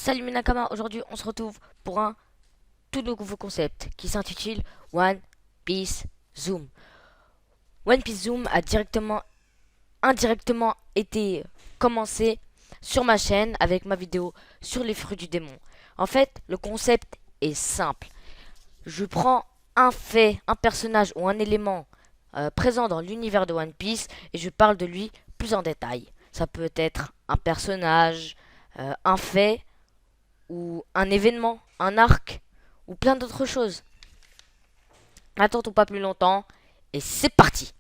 Salut mes Nakama, aujourd'hui on se retrouve pour un tout nouveau concept qui s'intitule One Piece Zoom. One Piece Zoom a indirectement été commencé sur ma chaîne avec ma vidéo sur les fruits du démon. En fait, le concept est simple. Je prends un fait, un personnage ou un élément présent dans l'univers de One Piece et je parle de lui plus en détail. Ça peut être un personnage, un fait ou un événement, un arc, ou plein d'autres choses. N'attendons pas plus longtemps, et c'est parti.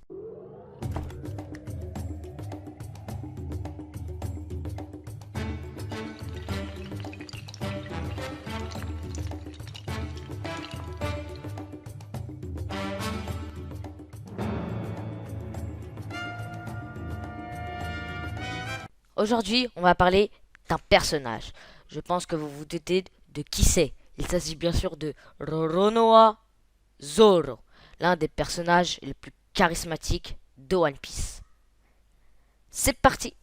Aujourd'hui, on va parler d'un personnage. Je pense que vous vous doutez de qui c'est. Il s'agit bien sûr de Roronoa Zoro, l'un des personnages les plus charismatiques de One Piece. C'est parti.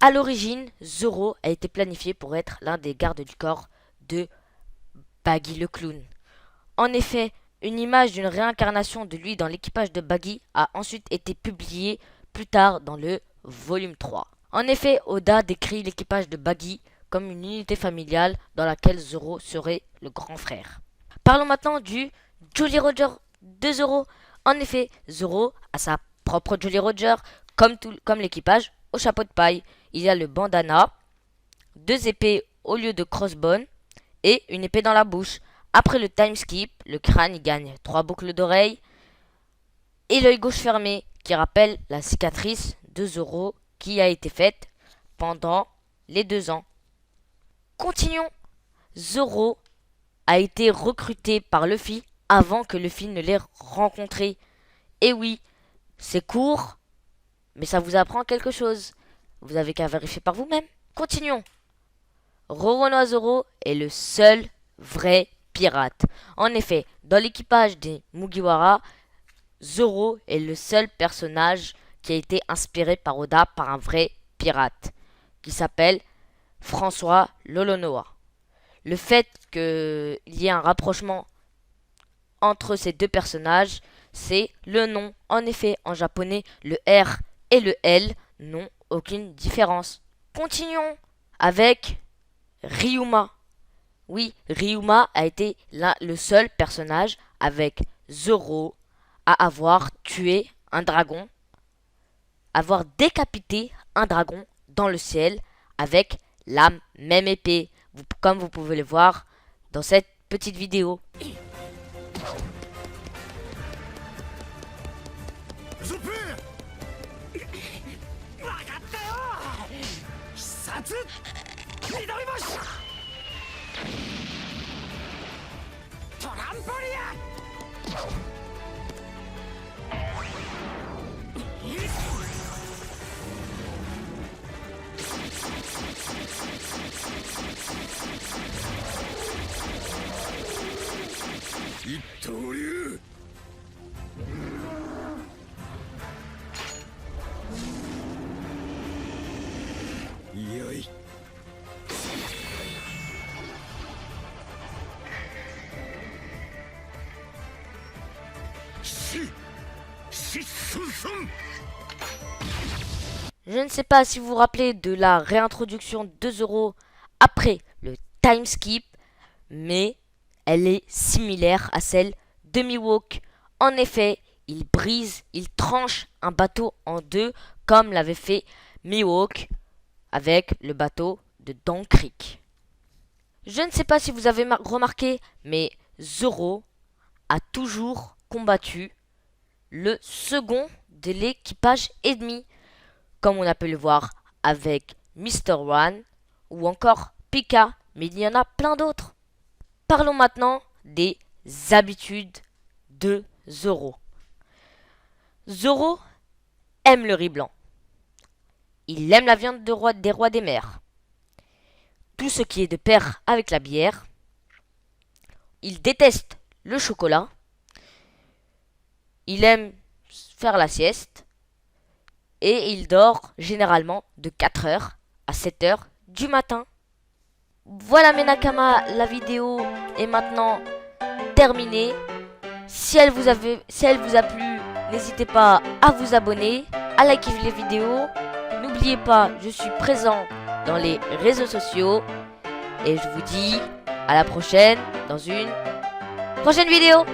À l'origine, Zoro a été planifié pour être l'un des gardes du corps de Baggy le clown. En effet, une image d'une réincarnation de lui dans l'équipage de Baggy a ensuite été publiée plus tard dans le volume 3. En effet, Oda décrit l'équipage de Baggy comme une unité familiale dans laquelle Zoro serait le grand frère. Parlons maintenant du Jolly Roger de Zoro. En effet, Zoro a sa propre Jolly Roger, comme l'équipage au chapeau de paille. Il y a le bandana, deux épées au lieu de crossbone et une épée dans la bouche. Après le time skip, le crâne y gagne 3 boucles d'oreilles et l'œil gauche fermé qui rappelle la cicatrice de Zoro qui a été faite pendant les 2 ans. Continuons. Zoro a été recruté par Luffy avant que Luffy ne l'ait rencontré. Et oui, c'est court, mais ça vous apprend quelque chose. Vous avez qu'à vérifier par vous-même. Continuons. Roronoa Zoro est le seul vrai pirate. En effet, dans l'équipage des Mugiwara, Zoro est le seul personnage qui a été inspiré par Oda par un vrai pirate, qui s'appelle François Lolonoa. Le fait qu'il y ait un rapprochement entre ces deux personnages, c'est le nom. En effet, en japonais, le R et le L n'ont aucune différence. Continuons avec Ryuma. Oui, Ryuma a été le seul personnage avec Zoro à avoir tué un dragon, avoir décapité un dragon dans le ciel avec la même épée, comme vous pouvez le voir dans cette petite vidéo. Je ne sais pas si vous vous rappelez de la réintroduction de Zoro après le time skip, mais elle est similaire à celle de Mihawk. En effet, il brise, il tranche un bateau en deux comme l'avait fait Mihawk avec le bateau de Don Creek. Je ne sais pas si vous avez remarqué, mais Zoro a toujours combattu le second de l'équipage ennemi, comme on a pu le voir avec Mr. One ou encore Pika, mais il y en a plein d'autres. Parlons maintenant des habitudes de Zoro. Zoro aime le riz blanc. Il aime la viande des rois des mers. Tout ce qui est de pair avec la bière. Il déteste le chocolat. Il aime faire la sieste. et il dort généralement de 4 heures à 7 heures du matin. Voilà mes Nakama, la vidéo est maintenant terminée. Si elle vous a plu, n'hésitez pas à vous abonner, à liker les vidéos. N'oubliez pas, je suis présent dans les réseaux sociaux. Et je vous dis à la prochaine dans une prochaine vidéo.